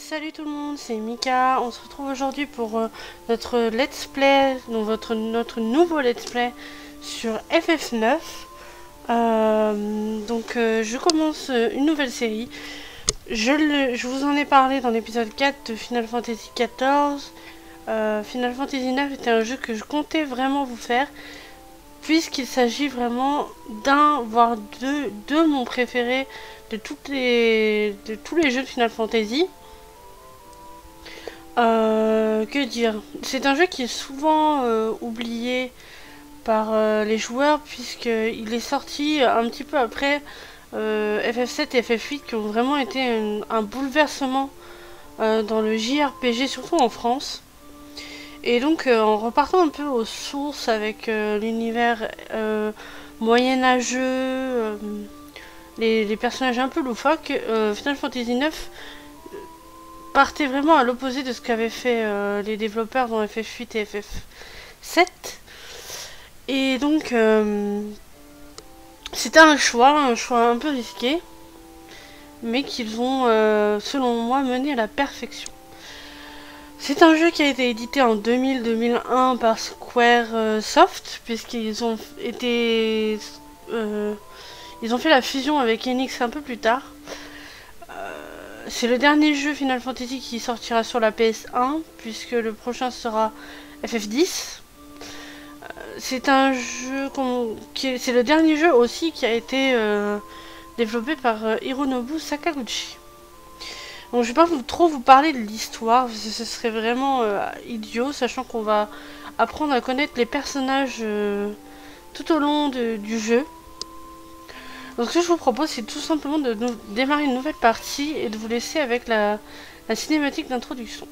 Salut tout le monde, c'est Mika. On se retrouve aujourd'hui pour notre let's play, donc notre nouveau let's play sur FF9. Je commence une nouvelle série. Je vous en ai parlé dans l'épisode 4 de Final Fantasy XIV. Final Fantasy 9 était un jeu que je comptais vraiment vous faire, puisqu'il s'agit vraiment d'un, voire de mon préféré de tous les jeux de Final Fantasy. Que dire? C'est un jeu qui est souvent oublié par les joueurs, puisqu'il est sorti un petit peu après FF7 et FF8 qui ont vraiment été un bouleversement dans le JRPG, surtout en France. Et donc en repartant un peu aux sources avec l'univers moyenâgeux, les personnages un peu loufoques, Final Fantasy 9 partait vraiment à l'opposé de ce qu'avaient fait les développeurs dans FF8 et FF7. Et donc, c'était un choix un peu risqué, mais qu'ils ont, selon moi, mené à la perfection. C'est un jeu qui a été édité en 2000-2001 par Square Soft, puisqu'ils ont été... ils ont fait la fusion avec Enix un peu plus tard. C'est le dernier jeu Final Fantasy qui sortira sur la PS1, puisque le prochain sera FF10. C'est un jeu c'est le dernier jeu aussi qui a été développé par Hironobu Sakaguchi. Donc je vais pas trop vous parler de l'histoire, parce que ce serait vraiment idiot, sachant qu'on va apprendre à connaître les personnages tout au long du jeu. Donc ce que je vous propose, c'est tout simplement de démarrer une nouvelle partie et de vous laisser avec la cinématique d'introduction.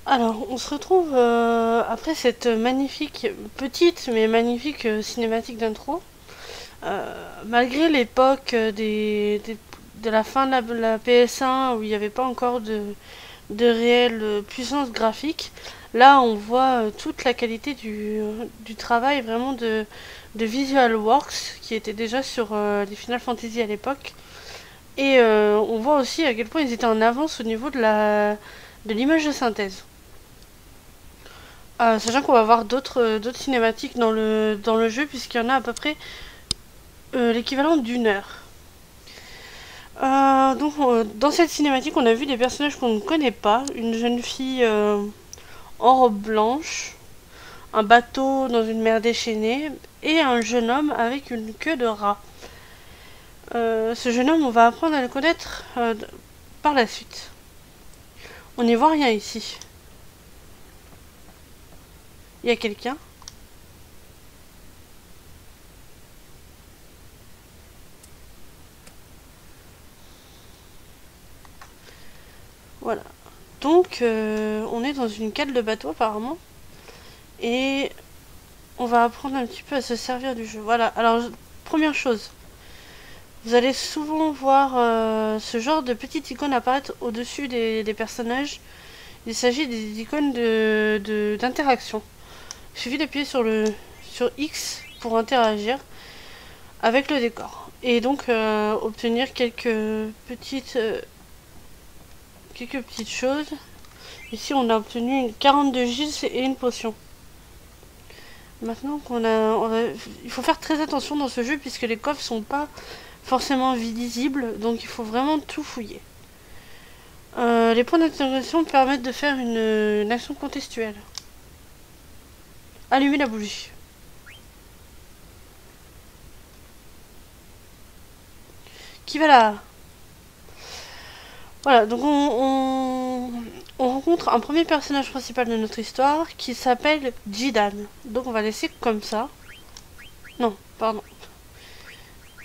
Alors, on se retrouve après cette magnifique, petite mais magnifique cinématique d'intro. Malgré l'époque de la fin de la PS1 où il n'y avait pas encore de réelle puissance graphique, là on voit toute la qualité du travail vraiment de Visual Works qui était déjà sur les Final Fantasy à l'époque. Et on voit aussi à quel point ils étaient en avance au niveau de l'image de synthèse. Sachant qu'on va avoir d'autres cinématiques dans le jeu, puisqu'il y en a à peu près l'équivalent d'une heure. Dans cette cinématique, on a vu des personnages qu'on ne connaît pas. Une jeune fille en robe blanche, un bateau dans une mer déchaînée et un jeune homme avec une queue de rat. Ce jeune homme, on va apprendre à le connaître par la suite. On n'y voit rien ici. Il y a quelqu'un? Voilà. Donc, on est dans une cale de bateau apparemment. Et on va apprendre un petit peu à se servir du jeu. Voilà. Alors, première chose. Vous allez souvent voir ce genre de petites icônes apparaître au-dessus des personnages. Il s'agit des icônes d'interaction. Il suffit d'appuyer sur X pour interagir avec le décor. Et donc obtenir quelques petites choses. Ici on a obtenu 42 gis et une potion. Maintenant il faut faire très attention dans ce jeu puisque les coffres sont pas forcément visibles, donc il faut vraiment tout fouiller. Les points d'intégration permettent de faire une action contextuelle. Allumer la bougie. Qui va là? Voilà, donc on rencontre un premier personnage principal de notre histoire qui s'appelle Jidan. Donc on va laisser comme ça. Non, pardon.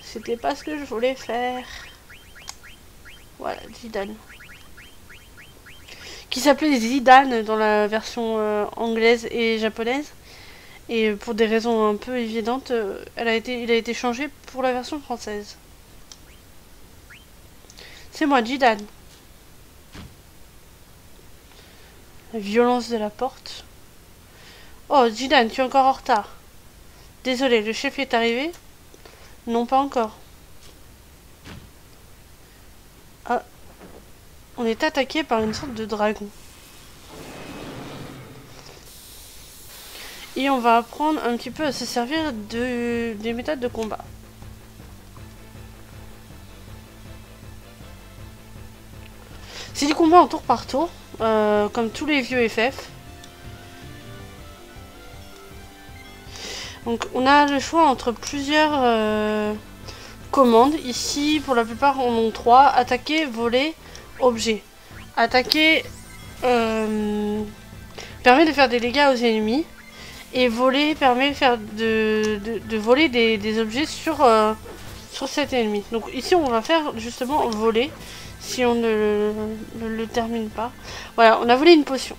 C'était pas ce que je voulais faire. Voilà, Jidan. Qui s'appelait Zidane dans la version anglaise et japonaise. Et pour des raisons un peu évidentes, il a été changé pour la version française. C'est moi, Jidan. La violence de la porte. Oh, Jidan, tu es encore en retard. Désolé, le chef est arrivé? Non, pas encore. Ah. On est attaqué par une sorte de dragon. Et on va apprendre un petit peu à se servir des méthodes de combat. C'est du combat en tour par tour, comme tous les vieux FF. Donc on a le choix entre plusieurs commandes. Ici, pour la plupart, on en a 3. Attaquer, voler, objet. Attaquer permet de faire des dégâts aux ennemis. Et voler permet de voler des objets sur cet ennemi. Donc ici on va faire justement voler si on ne le termine pas. Voilà, on a volé une potion.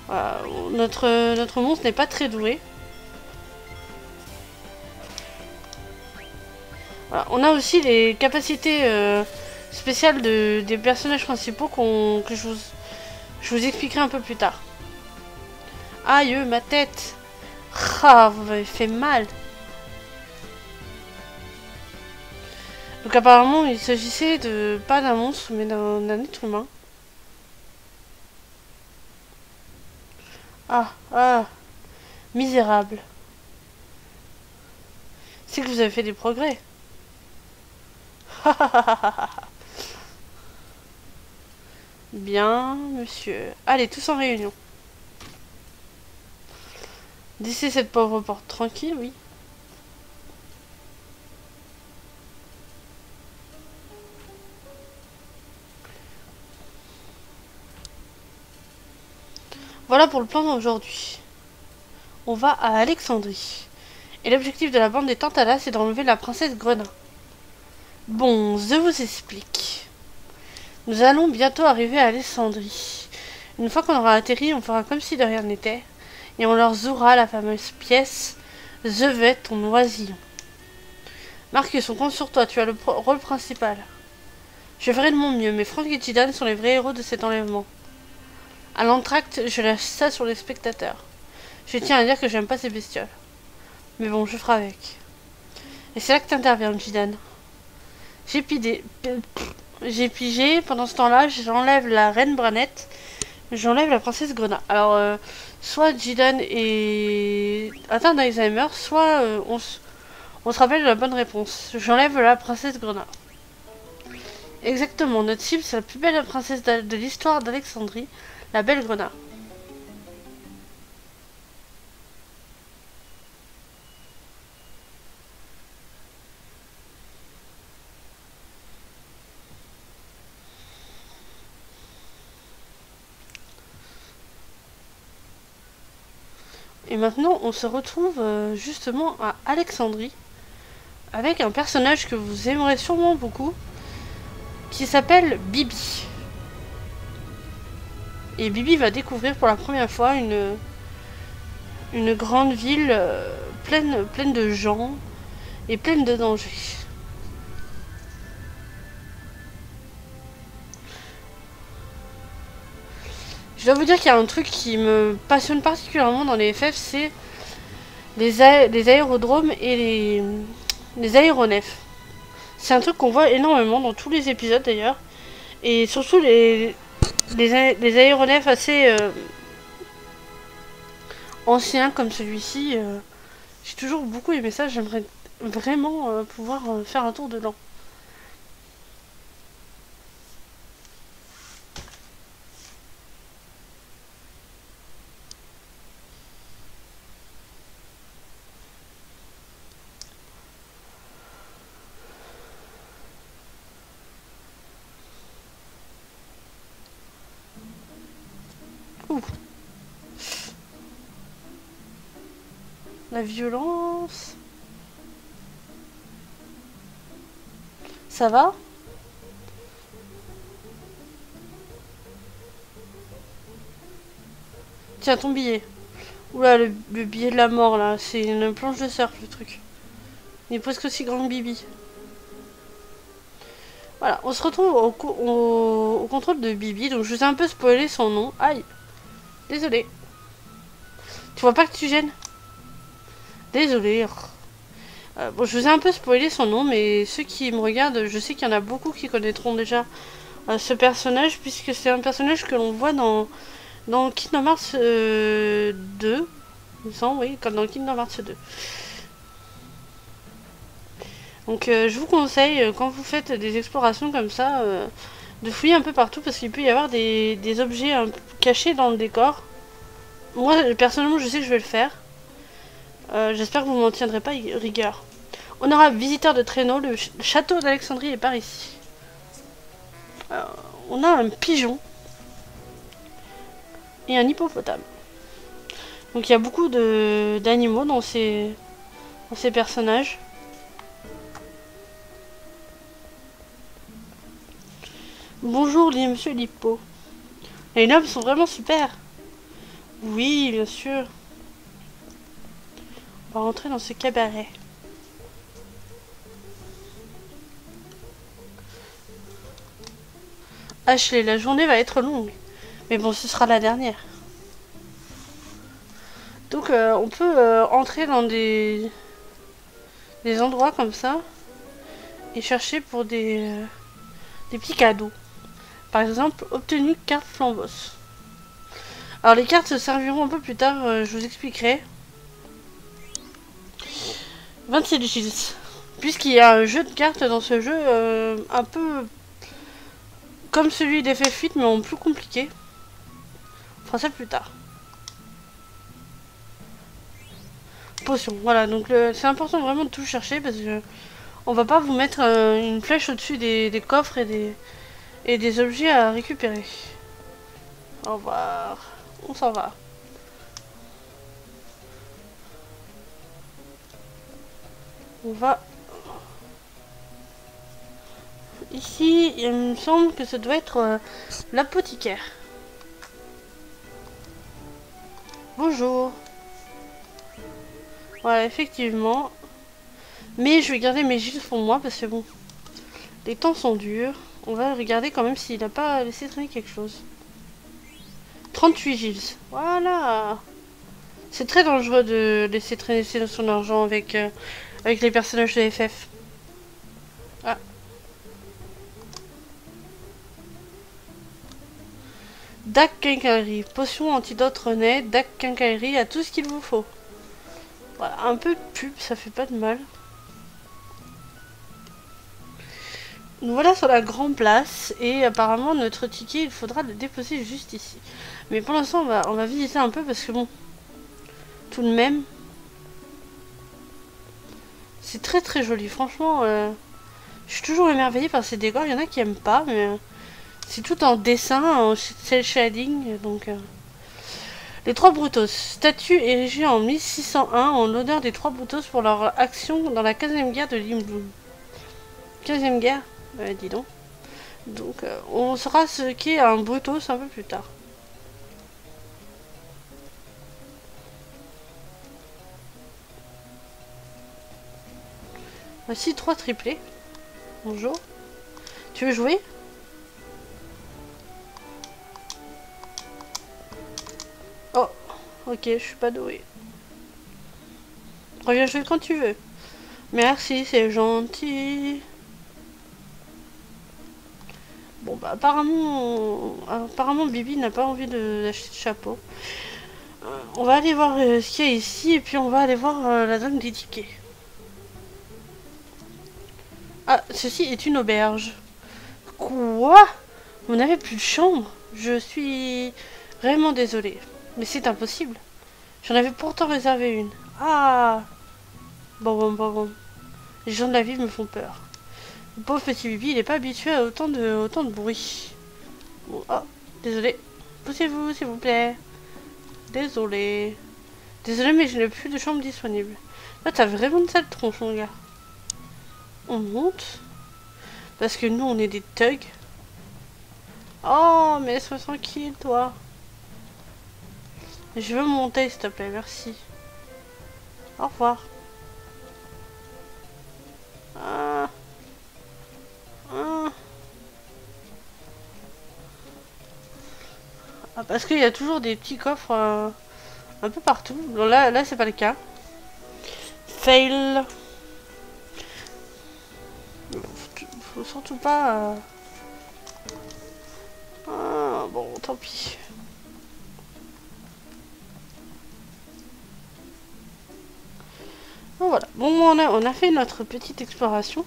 Voilà, notre monstre n'est pas très doué. Voilà, on a aussi les capacités spéciales des personnages principaux que je vous expliquerai un peu plus tard. Aïe, ma tête. Ah, vous m'avez fait mal. Donc apparemment, il s'agissait pas d'un monstre, mais d'un être humain. Ah, misérable. C'est que vous avez fait des progrès. Bien, monsieur. Allez, tous en réunion. D'ici cette pauvre porte tranquille, oui. Voilà pour le plan d'aujourd'hui. On va à Alexandrie. Et l'objectif de la bande des Tantalas, c'est d'enlever la princesse Grenat. Bon, je vous explique. Nous allons bientôt arriver à Alexandrie. Une fois qu'on aura atterri, on fera comme si de rien n'était. Et on leur jouera la fameuse pièce « Je vais ton oisillon ». Marcus, on compte sur toi, tu as le rôle principal. Je ferai de mon mieux, mais Frank et Jidan sont les vrais héros de cet enlèvement. À l'entracte, je lâche ça sur les spectateurs. Je tiens à dire que j'aime pas ces bestioles. Mais bon, je ferai avec. Et c'est là que t'interviens, Jidan. J'ai pigé, pendant ce temps-là, j'enlève la reine Branette, j'enlève la princesse Grenat. Alors, soit Jidan est atteint d'Alzheimer, soit on se rappelle de la bonne réponse. J'enlève la princesse Grenat. Exactement, notre cible c'est la plus belle princesse de l'histoire d'Alexandrie, la belle Grenat. Et maintenant, on se retrouve justement à Alexandrie avec un personnage que vous aimerez sûrement beaucoup qui s'appelle Bibi. Et Bibi va découvrir pour la première fois une grande ville pleine de gens et pleine de dangers. Je dois vous dire qu'il y a un truc qui me passionne particulièrement dans les FF, c'est les aérodromes et les aéronefs. C'est un truc qu'on voit énormément dans tous les épisodes d'ailleurs. Et surtout les aéronefs assez anciens comme celui-ci. J'ai toujours beaucoup aimé ça, j'aimerais vraiment pouvoir faire un tour dedans. Ouh. La violence. Ça va? Tiens, ton billet. Oula, le billet de la mort là, c'est une planche de surf le truc. Il est presque aussi grand que Bibi. Voilà, on se retrouve au contrôle de Bibi, donc je vous ai un peu spoilé son nom. Aïe, désolé. Tu vois pas que tu gênes? Désolé. Bon, je vous ai un peu spoilé son nom, mais ceux qui me regardent, je sais qu'il y en a beaucoup qui connaîtront déjà ce personnage, puisque c'est un personnage que l'on voit dans Kingdom Hearts 2. Il me semble, oui, comme dans Kingdom Hearts 2. Donc je vous conseille, quand vous faites des explorations comme ça, de fouiller un peu partout, parce qu'il peut y avoir des objets cachés dans le décor. Moi, personnellement, je sais que je vais le faire. J'espère que vous m'en tiendrez pas rigueur. On aura visiteur de traîneau, le château d'Alexandrie est par ici. On a un pigeon et un hippopotame. Donc il y a beaucoup d'animaux dans ces personnages. Bonjour monsieur l'hippo. Les nobles sont vraiment super. Oui, bien sûr. On va rentrer dans ce cabaret. Ashley, la journée va être longue. Mais bon, ce sera la dernière. Donc on peut entrer dans des endroits comme ça et chercher pour des petits cadeaux. Par exemple, obtenu carte Flambos. Alors les cartes se serviront un peu plus tard, je vous expliquerai. 27 Gilles. Puisqu'il y a un jeu de cartes dans ce jeu un peu comme celui d'FF8 mais en plus compliqué. On fera ça plus tard. Potion, voilà, donc c'est important vraiment de tout chercher parce que on va pas vous mettre une flèche au-dessus des coffres et des objets à récupérer. Au revoir. On s'en va. On va... Ici, il me semble que ça doit être l'apothicaire. Bonjour. Voilà, effectivement. Mais je vais garder mes gilets pour moi parce que bon, les temps sont durs. On va regarder quand même s'il n'a pas laissé traîner quelque chose. 38 Gilles. Voilà. C'est très dangereux de laisser traîner son argent avec les personnages de FF. Ah. Dac Quincaillerie. Potion, antidote, René. Dac Quincaillerie a tout ce qu'il vous faut. Voilà, un peu de pub, ça fait pas de mal. Nous voilà sur la grande place et apparemment notre ticket il faudra le déposer juste ici. Mais pour l'instant on va visiter un peu parce que bon, tout de même, c'est très très joli. Franchement, je suis toujours émerveillée par ces décors. Il y en a qui aiment pas, mais c'est tout en dessin, en cel shading. Donc, les trois Brutos, statue érigée en 1601 en l'honneur des trois Brutos pour leur action dans la 15e guerre de Limbourg. 15e guerre, dis donc. Donc, on saura ce qu'est un Brutos un peu plus tard. Voici 3 triplés. Bonjour. Tu veux jouer? Oh, ok, je suis pas douée. Reviens jouer quand tu veux. Merci, c'est gentil. Bon bah apparemment Bibi n'a pas envie d'acheter de chapeau. On va aller voir ce qu'il y a ici et puis on va aller voir la zone des tickets. Ah, ceci est une auberge. Quoi? Vous n'avez plus de chambre? Je suis vraiment désolée. Mais c'est impossible. J'en avais pourtant réservé une. Ah. Bon. Les gens de la ville me font peur. Le pauvre petit Bibi, il n'est pas habitué à autant de bruit. Bon, oh, désolé. Poussez-vous, s'il vous plaît. Désolé. Désolé, mais je n'ai plus de chambre disponible. Là, t'as vraiment une sale tronche, mon gars. On monte. Parce que nous, on est des thugs. Oh, mais sois tranquille, toi. Je veux monter, s'il te plaît, merci. Au revoir. Ah. Ah, parce qu'il y a toujours des petits coffres un peu partout. Bon, là c'est pas le cas. Fail. Faut surtout pas... Ah, bon, tant pis. Bon, voilà. Bon, on a fait notre petite exploration.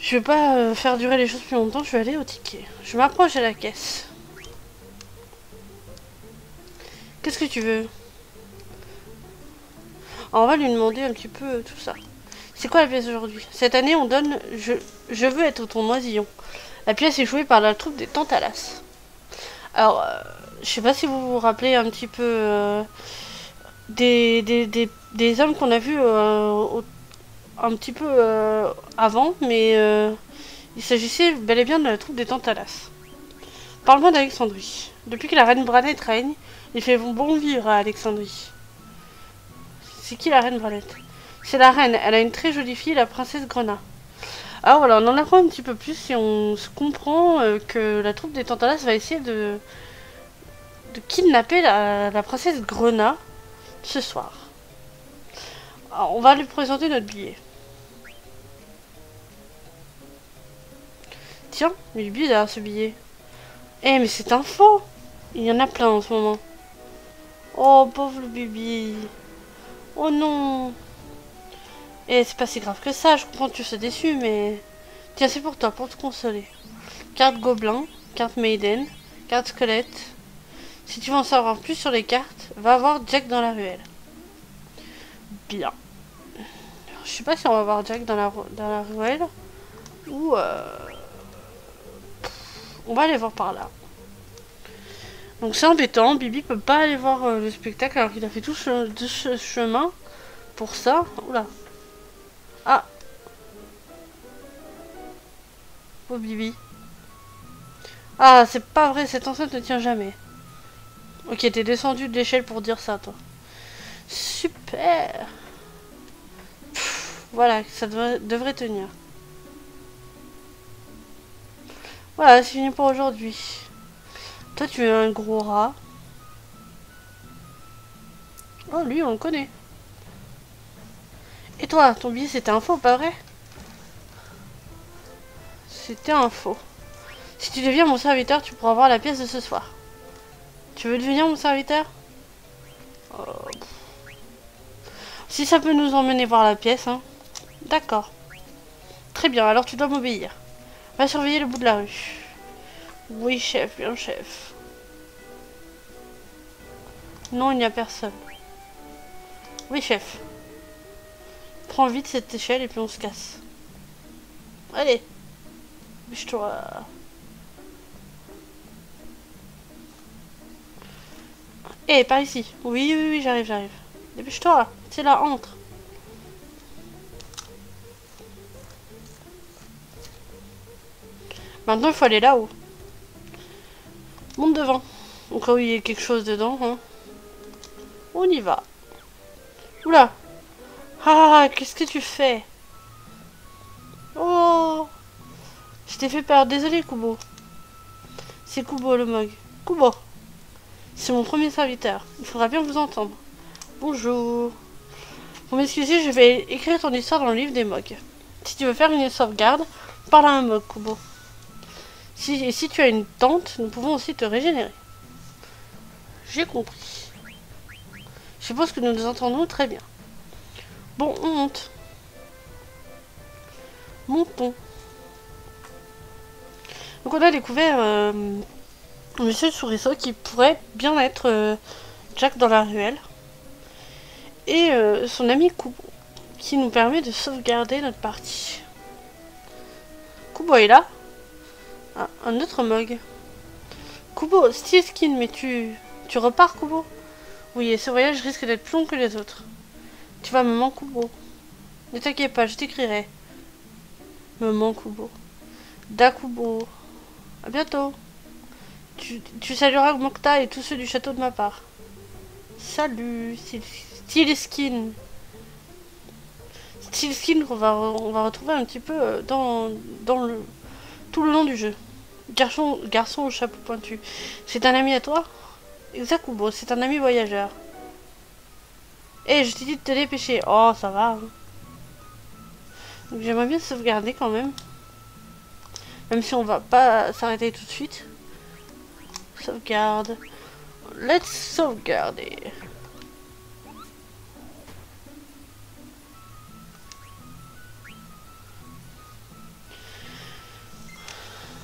Je vais pas faire durer les choses plus longtemps. Je vais aller au ticket. Je m'approche de la caisse. Qu'est-ce que tu veux? Alors, on va lui demander un petit peu tout ça. C'est quoi la pièce aujourd'hui? Cette année, on donne je veux être ton oisillon. La pièce est jouée par la troupe des Tantalas. Alors, je sais pas si vous vous rappelez un petit peu des hommes qu'on a vus un petit peu avant, mais il s'agissait bel et bien de la troupe des Tantalas. Parle-moi d'Alexandrie. Depuis que la reine Branette règne, il fait bon vivre à Alexandrie. C'est qui la reine Branette? C'est la reine, elle a une très jolie fille, la princesse Grenat. Alors voilà, on en apprend un petit peu plus et on se comprend que la troupe des Tantalas va essayer de kidnapper la princesse Grenat ce soir. Alors, on va lui présenter notre billet. Tiens, il est bizarre ce billet. Eh mais c'est un faux. Il y en a plein en ce moment. Oh pauvre Bibi. Oh non. Eh c'est pas si grave que ça, je comprends que tu sois déçu mais... Tiens c'est pour toi, pour te consoler. Carte gobelin, carte maiden, carte squelette. Si tu veux en savoir plus sur les cartes, va voir Jack dans la ruelle. Bien. Alors, je sais pas si on va voir Jack dans la ruelle. Ou... on va aller voir par là. Donc c'est embêtant, Bibi peut pas aller voir le spectacle alors qu'il a fait tout ce chemin pour ça. Oula. Ah. Oh Bibi. Ah, c'est pas vrai, cette enceinte ne tient jamais. Ok, t'es descendu de l'échelle pour dire ça, toi. Super. Voilà, ça devrait tenir. Voilà, c'est fini pour aujourd'hui. Toi, tu es un gros rat. Oh, lui, on le connaît. Et toi, ton billet, c'était un faux, pas vrai? C'était un faux. Si tu deviens mon serviteur, tu pourras voir la pièce de ce soir. Tu veux devenir mon serviteur? Oh. Si ça peut nous emmener voir la pièce, hein. D'accord. Très bien, alors tu dois m'obéir. Va surveiller le bout de la rue. Oui, chef, bien chef. Non, il n'y a personne. Oui, chef. Prends vite cette échelle et puis on se casse. Allez. Bouge-toi. Eh, par ici. Oui, oui, oui, j'arrive, j'arrive. Dépêche-toi. C'est là, entre. Maintenant, il faut aller là-haut. Monte devant. Au cas où il y a quelque chose dedans. Hein. On y va. Oula. Ah, qu'est-ce que tu fais? Oh. Je t'ai fait peur. Désolé, Kubo. C'est Kubo, le mug. Kubo. C'est mon premier serviteur. Il faudra bien vous entendre. Bonjour. Pour m'excuser, je vais écrire ton histoire dans le livre des mugs. Si tu veux faire une sauvegarde, parle à un mug, Kubo. Si tu as une tente, nous pouvons aussi te régénérer. J'ai compris. Je suppose que nous nous entendons très bien. Bon, on monte. Montons. Donc on a découvert Monsieur Souriceau qui pourrait bien être Jack dans la ruelle. Et son ami Kubo qui nous permet de sauvegarder notre partie. Kubo est là. Ah, un autre mug. Kubo, style skin, mais tu repars, Kubo? Oui, et ce voyage risque d'être plus long que les autres. Tu vas me manquer, Kubo. Ne t'inquiète pas, je t'écrirai. Me manque, Kubo. Da Kubo. À bientôt. Tu salueras Mokta et tous ceux du château de ma part. Salut, style skin. Style skin qu'on va retrouver un petit peu dans tout le long du jeu. Garçon au chapeau pointu. C'est un ami à toi? Exact, Kubo, c'est un ami voyageur. Eh, je t'ai dit de te dépêcher. Oh, ça va. Hein. Donc j'aimerais bien sauvegarder quand même. Même si on va pas s'arrêter tout de suite. Sauvegarde. Let's sauvegarder.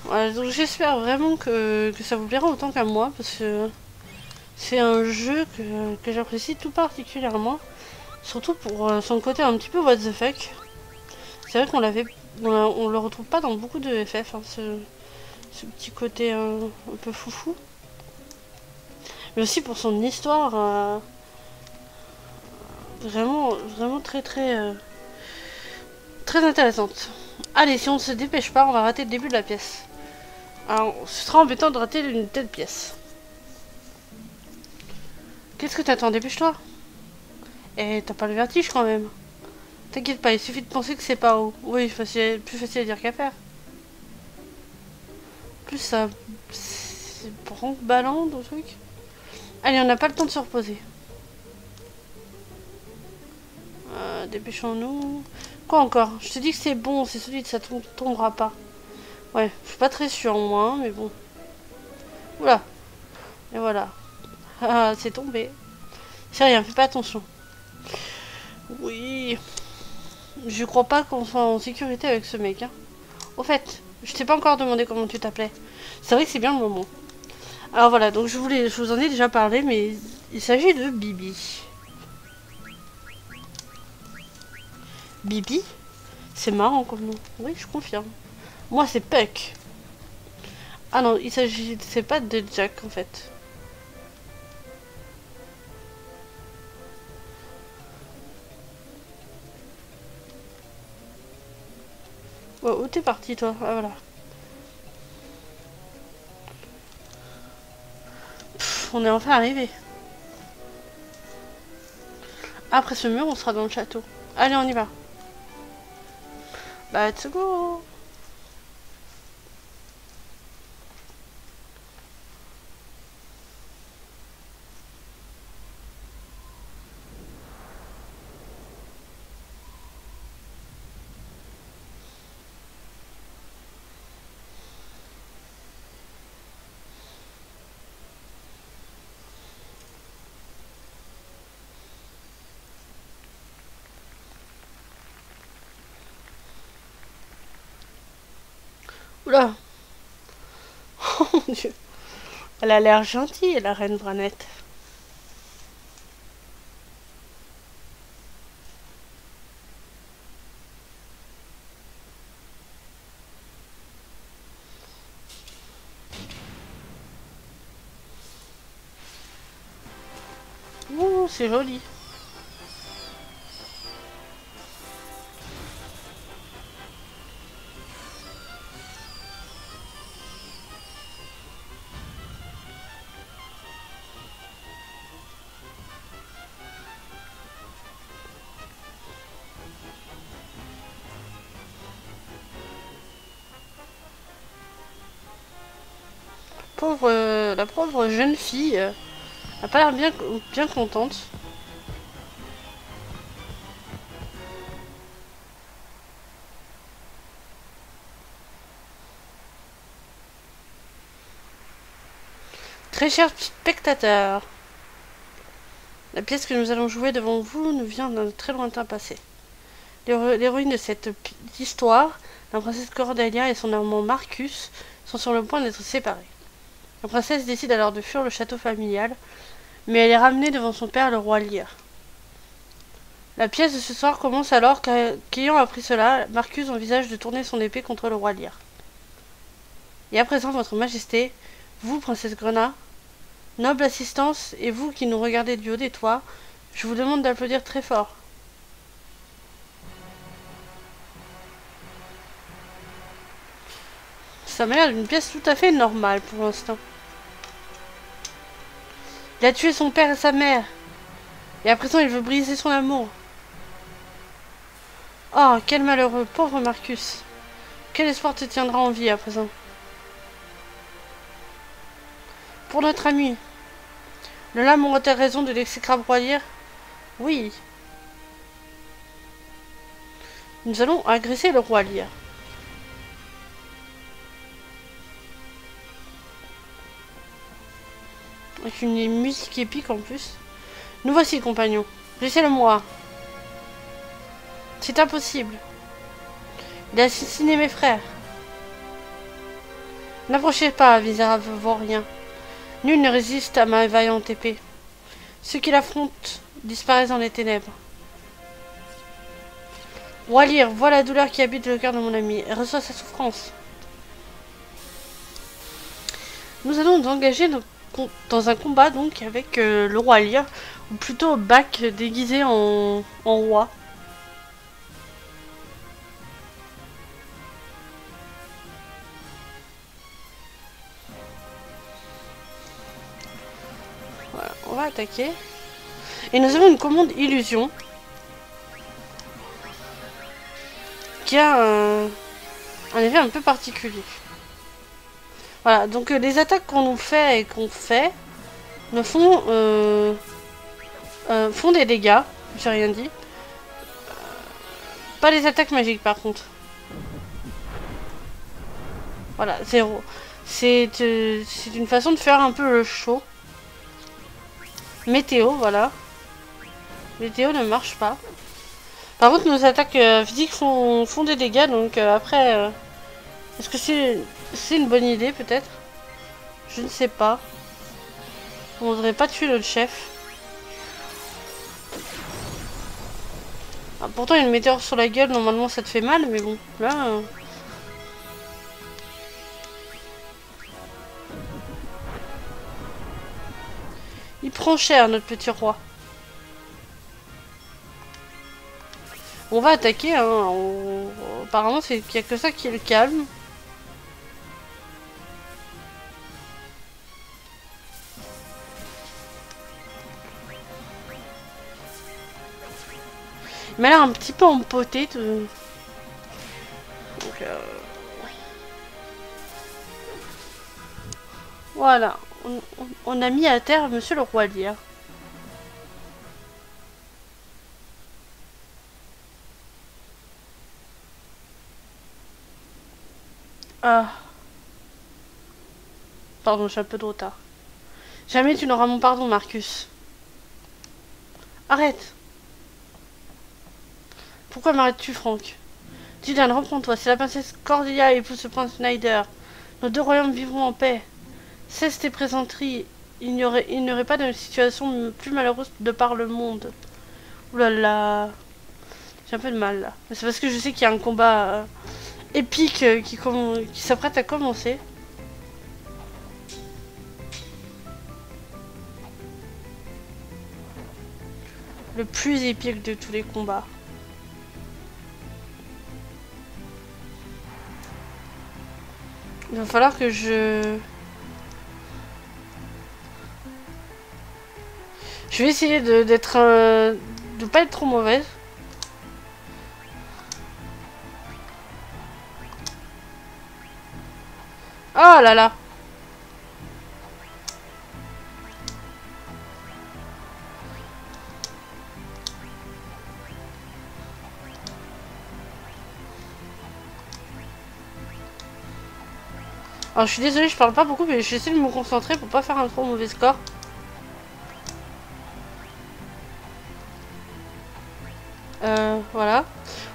Voilà, donc j'espère vraiment que ça vous plaira autant qu'à moi. Parce que c'est un jeu que j'apprécie tout particulièrement. Surtout pour son côté un petit peu what the fuck. C'est vrai on le retrouve pas dans beaucoup de FF, hein, ce petit côté un peu foufou. Mais aussi pour son histoire vraiment très intéressante. Allez, si on ne se dépêche pas, on va rater le début de la pièce. Alors, ce sera embêtant de rater une telle pièce. Qu'est-ce que t'attends? Dépêche-toi. Eh, t'as pas le vertige quand même. T'inquiète pas, il suffit de penser que c'est pas haut. Oui, plus facile à dire qu'à faire. Plus ça... c'est ballant le truc. Allez, on n'a pas le temps de se reposer. Dépêchons-nous. Quoi encore? Je te dis que c'est bon, c'est solide, ça tombera pas. Ouais, je suis pas très sûre moi, hein, mais bon. Oula. Et voilà. Ah, c'est tombé. C'est rien, fais pas attention. Oui. Je crois pas qu'on soit en sécurité avec ce mec. Hein. Au fait, je t'ai pas encore demandé comment tu t'appelais. C'est vrai que c'est bien le moment. Alors voilà, donc je vous en ai déjà parlé, mais il s'agit de Bibi. Bibi? C'est marrant comme nom. Oui, je confirme. Moi, c'est Puck. Ah non, c'est pas de Jack en fait. Oh, où t'es parti toi? Ah voilà. Pff, on est enfin arrivé. Après ce mur, on sera dans le château. Allez, on y va. Let's go. Oula. Oh mon dieu. Elle a l'air gentille, la reine Branette. Ouh, c'est joli. La pauvre jeune fille a pas l'air bien contente. Très chers spectateurs, la pièce que nous allons jouer devant vous nous vient d'un très lointain passé. L'héroïne de cette histoire, la princesse Cordelia et son amant Marcus, sont sur le point d'être séparés. La princesse décide alors de fuir le château familial, mais elle est ramenée devant son père, le roi Lear. La pièce de ce soir commence alors qu'ayant appris cela, Marcus envisage de tourner son épée contre le roi Lear. Et à présent, votre majesté, vous, princesse Grenat, noble assistance, et vous qui nous regardez du haut des toits, je vous demande d'applaudir très fort. Ça m'a l'air d'une pièce tout à fait normale pour l'instant. Il a tué son père et sa mère. Et à présent, il veut briser son amour. Oh, quel malheureux, pauvre Marcus. Quel espoir te tiendra en vie à présent? Pour notre ami. Le lame aura-t-elle raison de l'exécrable roi Lear? Oui. Nous allons agresser le roi Lear. Avec une musique épique en plus. Nous voici, compagnons. Laissez-le-moi. C'est impossible. Il a assassiné mes frères. N'approchez pas, misérable vaurien. Nul ne résiste à ma vaillante épée. Ceux qui l'affrontent disparaissent dans les ténèbres. Roi Lear, vois la douleur qui habite le cœur de mon ami. Reçois sa souffrance. Nous allons nous engager dans un combat donc avec le roi Lear, ou plutôt Bac déguisé en roi. Voilà, on va attaquer. Et nous avons une commande illusion qui a un effet un peu particulier. Voilà, donc les attaques qu'on nous fait et qu'on fait me font des dégâts, j'ai rien dit. Pas les attaques magiques par contre. Voilà, 0. C'est une façon de faire un peu le show. Météo, voilà. Météo ne marche pas. Par contre, nos attaques physiques font des dégâts, donc après... est-ce que c'est une bonne idée, peut-être? Je ne sais pas. On ne voudrait pas tuer notre chef. Ah, pourtant, il y a une météore sur la gueule, normalement ça te fait mal, mais bon, là... Il prend cher, notre petit roi. On va attaquer, hein. Apparemment, il n'y a que ça qui est le calme. Il m'a l'air un petit peu empoté. Donc, voilà. On a mis à terre Monsieur le Roi Lear. Ah. Pardon, j'ai un peu de retard. Jamais tu n'auras mon pardon, Marcus. Arrête. Pourquoi m'arrêtes-tu, Franck? Dylan, reprends-toi. Si la princesse Cordelia épouse ce prince Snyder, nos deux royaumes vivront en paix. Cesse tes présenteries. Il n'y aurait pas de situation plus malheureuse de par le monde. Ouh là là. J'ai un peu de mal là. C'est parce que je sais qu'il y a un combat épique qui s'apprête à commencer. Le plus épique de tous les combats. Il va falloir que je vais essayer d'être de pas être trop mauvaise. Oh là là. Alors je suis désolée, je parle pas beaucoup, mais j'essaie de me concentrer pour pas faire un trop mauvais score. Voilà.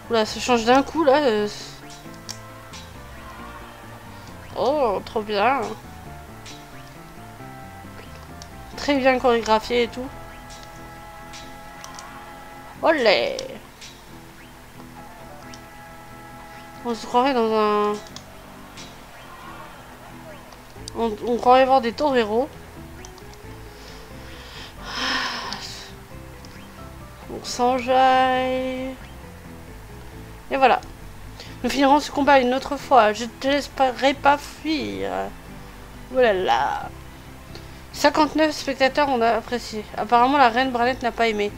Oula, ça change d'un coup là. Oh, trop bien. Très bien chorégraphié et tout. Olé. On se croirait dans un... On croirait voir des toreros. On s'enjaille. Et voilà. Nous finirons ce combat une autre fois. Je te laisserai pas fuir. Voilà. 59 spectateurs ont apprécié. Apparemment, la reine Branette n'a pas aimé.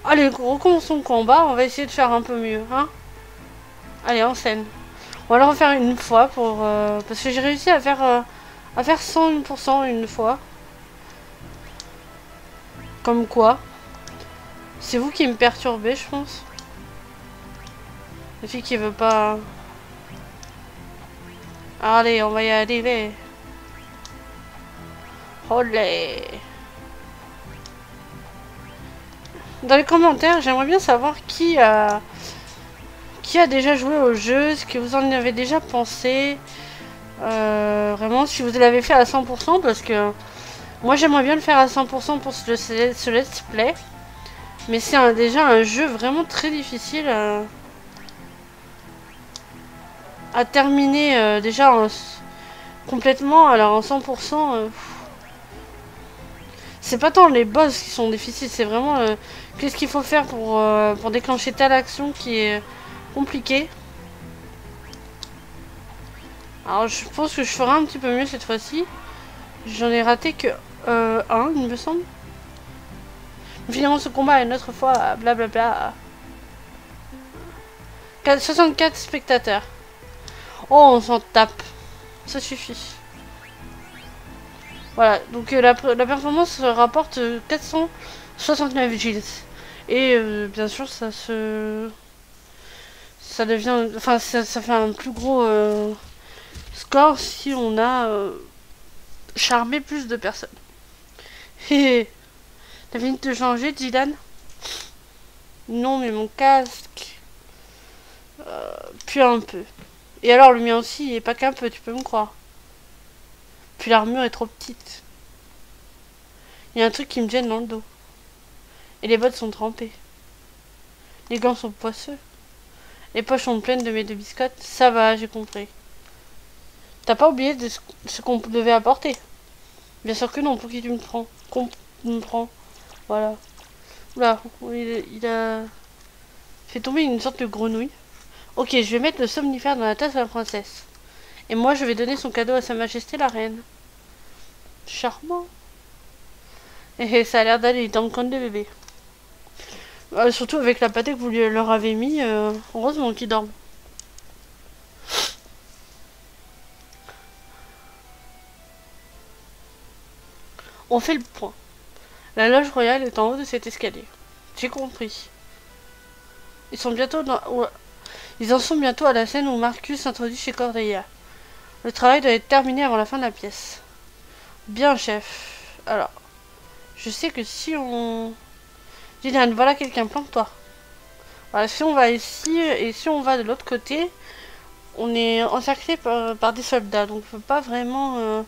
Allez, recommençons le combat. On va essayer de faire un peu mieux. Hein. Allez, en scène. On va le refaire une fois pour... parce que j'ai réussi à faire 101% une fois. Comme quoi. C'est vous qui me perturbez, je pense. La fille qui veut pas... Allez, on va y arriver. Olé. Dans les commentaires, j'aimerais bien savoir qui a déjà joué au jeu, ce que vous en avez déjà pensé. Vraiment, si vous l'avez fait à 100%, parce que moi j'aimerais bien le faire à 100% pour ce let's play. Mais c'est déjà un jeu vraiment très difficile à terminer déjà complètement. Alors en 100%, c'est pas tant les boss qui sont difficiles, c'est vraiment qu'est-ce qu'il faut faire pour déclencher telle action qui est compliquée. Alors je pense que je ferai un petit peu mieux cette fois-ci. J'en ai raté que un, il me semble. Nous finirons ce combat une autre fois, blablabla. 64 spectateurs. Oh, on s'en tape. Ça suffit. Voilà, donc la performance rapporte 469 Gilles. Et bien sûr, ça devient... Enfin, ça fait un plus gros score si on a charmé plus de personnes. Et t'as fini de te changer, Dylan? Non, mais mon casque... puis un peu. Et alors, le mien aussi, et pas qu'un peu, tu peux me croire. Puis l'armure est trop petite. Il y a un truc qui me gêne dans le dos. Et les bottes sont trempées. Les gants sont poisseux. Les poches sont pleines de mes deux biscottes. Ça va, j'ai compris. T'as pas oublié de ce qu'on devait apporter? Bien sûr que non, pour qui tu me prends? Voilà. Oula, il a fait tomber une sorte de grenouille. Ok, je vais mettre le somnifère dans la tasse de la princesse. Et moi, je vais donner son cadeau à sa majesté la reine. Charmant. Et ça a l'air d'aller dans le compte de bébé. Surtout avec la pâtée que vous leur avez mis. Heureusement qu'ils dorment. On fait le point. La loge royale est en haut de cet escalier. J'ai compris. Ils en sont bientôt à la scène où Marcus s'introduit chez Cordelia. Le travail doit être terminé avant la fin de la pièce. Bien, chef. Alors, je sais que si on... Dylan, voilà quelqu'un, planque-toi. Voilà, si on va ici et si on va de l'autre côté, on est encerclé par des soldats, donc on peut pas vraiment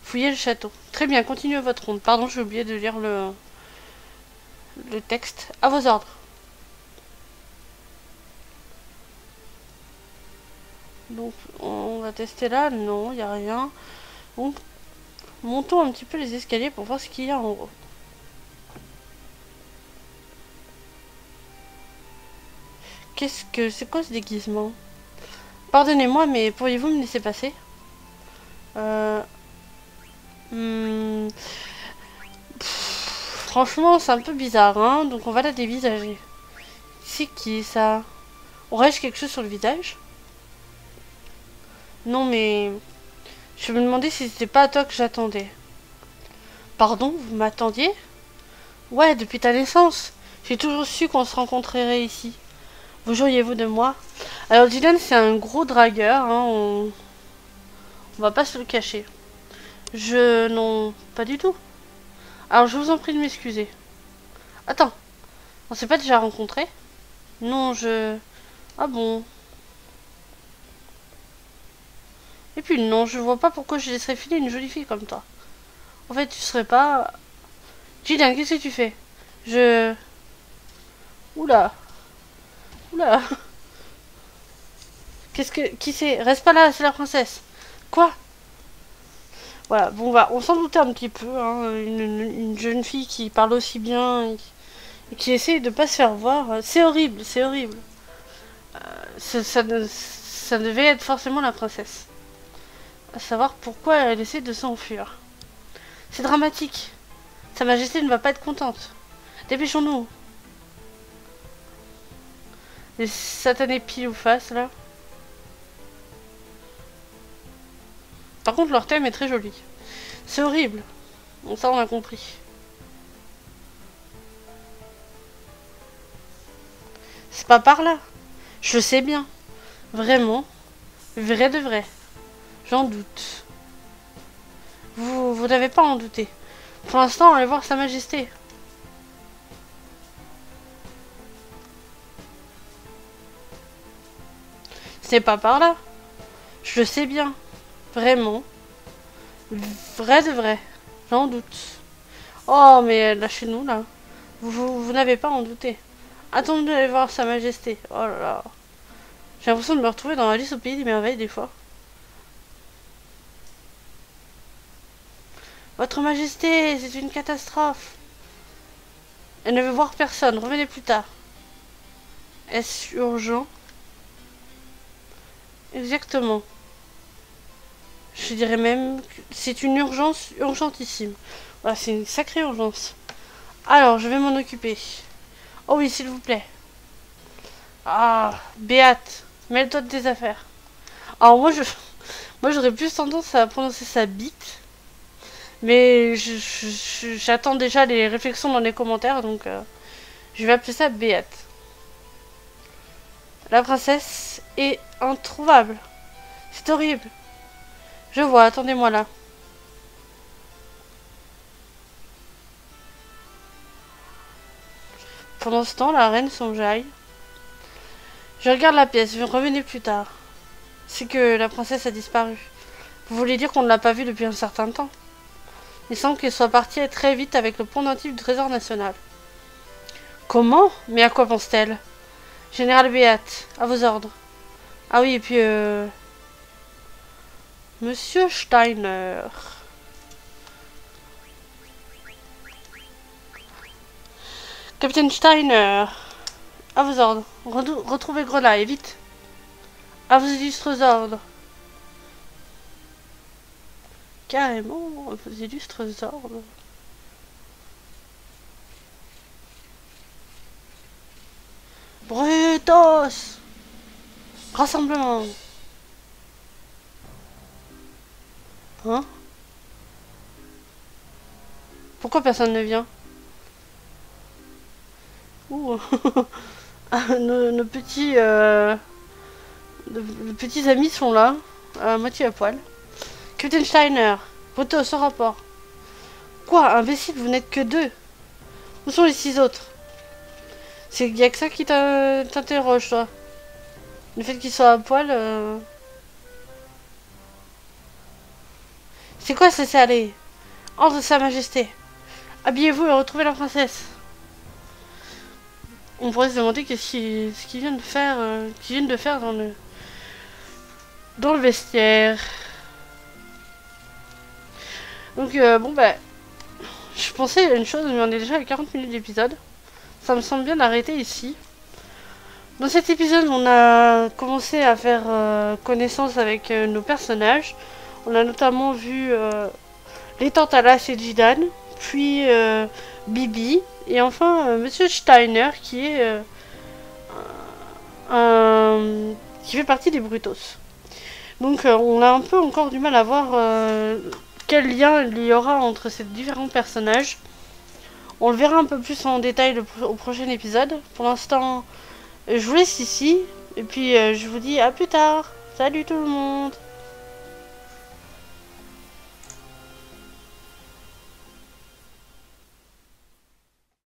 fouiller le château. Très bien, continuez votre ronde. Pardon, j'ai oublié de lire le texte. À vos ordres. Donc, on va tester là. Non, il n'y a rien. Donc, montons un petit peu les escaliers pour voir ce qu'il y a en haut. C'est quoi ce déguisement? Pardonnez-moi, mais pourriez-vous me laisser passer? Franchement, c'est un peu bizarre, hein. Donc, on va la dévisager. C'est qui, ça? Aurais-je quelque chose sur le visage? Non, mais... Je me demandais si c'était pas à toi que j'attendais. Pardon, vous m'attendiez? Ouais, depuis ta naissance. J'ai toujours su qu'on se rencontrerait ici. Vous joueriez-vous de moi? Alors, Dylan, c'est un gros dragueur, hein. On va pas se le cacher. Non, pas du tout. Alors, je vous en prie de m'excuser. Attends, on s'est pas déjà rencontrés? Non, Ah bon? Et puis non, je vois pas pourquoi je laisserais filer une jolie fille comme toi. En fait, tu serais pas... Dylan, qu'est-ce que tu fais? Oula. Oula. Qui c'est? Reste pas là, c'est la princesse. Quoi? Voilà, bon, on s'en doutait un petit peu, hein. Une jeune fille qui parle aussi bien et qui essaye de pas se faire voir. C'est horrible, c'est horrible. Ça devait être forcément la princesse. À savoir pourquoi elle essaie de s'enfuir. C'est dramatique. Sa Majesté ne va pas être contente. Dépêchons-nous. Les satanés pile ou face, là. Par contre, leur thème est très joli. C'est horrible. Bon, ça, on a compris. C'est pas par là. Je le sais bien. Vraiment. Vrai de vrai. J'en doute. Vous n'avez pas à en douter. Pour l'instant, on va voir Sa Majesté. C'est pas par là. Je le sais bien. Vraiment. Vrai de vrai. J'en doute. Oh, mais lâchez-nous, là. Vous n'avez pas à en douter. Attendez d'aller voir Sa Majesté. Oh là là. J'ai l'impression de me retrouver dans Alice au Pays des Merveilles, des fois. Votre Majesté, c'est une catastrophe. Elle ne veut voir personne. Revenez plus tard. Est-ce urgent? Exactement. Je dirais même que c'est une urgence urgentissime. Voilà, c'est une sacrée urgence. Alors, je vais m'en occuper. Oh oui, s'il vous plaît. Ah, Béate, mêle-toi de tes affaires. Alors moi j'aurais plus tendance à prononcer sa bite. Mais j'attends déjà les réflexions dans les commentaires, donc je vais appeler ça Béate. La princesse est introuvable. C'est horrible. Je vois, attendez-moi là. Pendant ce temps, la reine s'enjaille. Je regarde la pièce, revenez plus tard. C'est que la princesse a disparu. Vous voulez dire qu'on ne l'a pas vue depuis un certain temps? Il semble qu'elle soit partie très vite avec le pendentif du trésor national. Comment? Mais à quoi pense-t-elle? Général Béate, à vos ordres. Ah oui, et puis Monsieur Steiner. Capitaine Steiner, à vos ordres. Retrouvez Grenaille, vite. À vos illustres ordres. Carrément, vos illustres ordres. Brutos! Rassemblement. Hein? Pourquoi personne ne vient? Ouh. nos petits nos petits amis sont là, à moitié à poil. Captain Steiner, Brutos, ce rapport. Quoi, imbécile, vous n'êtes que deux. Où sont les 6 autres? C'est qu'il y a que ça qui t'interroge, toi. Le fait qu'il soit à poil. C'est quoi ce salé? Ordre de Sa Majesté. Habillez-vous et retrouvez la princesse. On pourrait se demander ce qu'ils viennent de faire dans le vestiaire. Donc bon bah, je pensais à une chose, mais on est déjà à 40 minutes d'épisode. Ça me semble bien d'arrêter ici. Dans cet épisode, on a commencé à faire connaissance avec nos personnages. On a notamment vu les Tantalas et Jidan, puis Bibi, et enfin Monsieur Steiner qui est qui fait partie des Brutos. Donc on a un peu encore du mal à voir quel lien il y aura entre ces différents personnages. On le verra un peu plus en détail au prochain épisode. Pour l'instant, je vous laisse ici. Et puis je vous dis à plus tard. Salut tout le monde!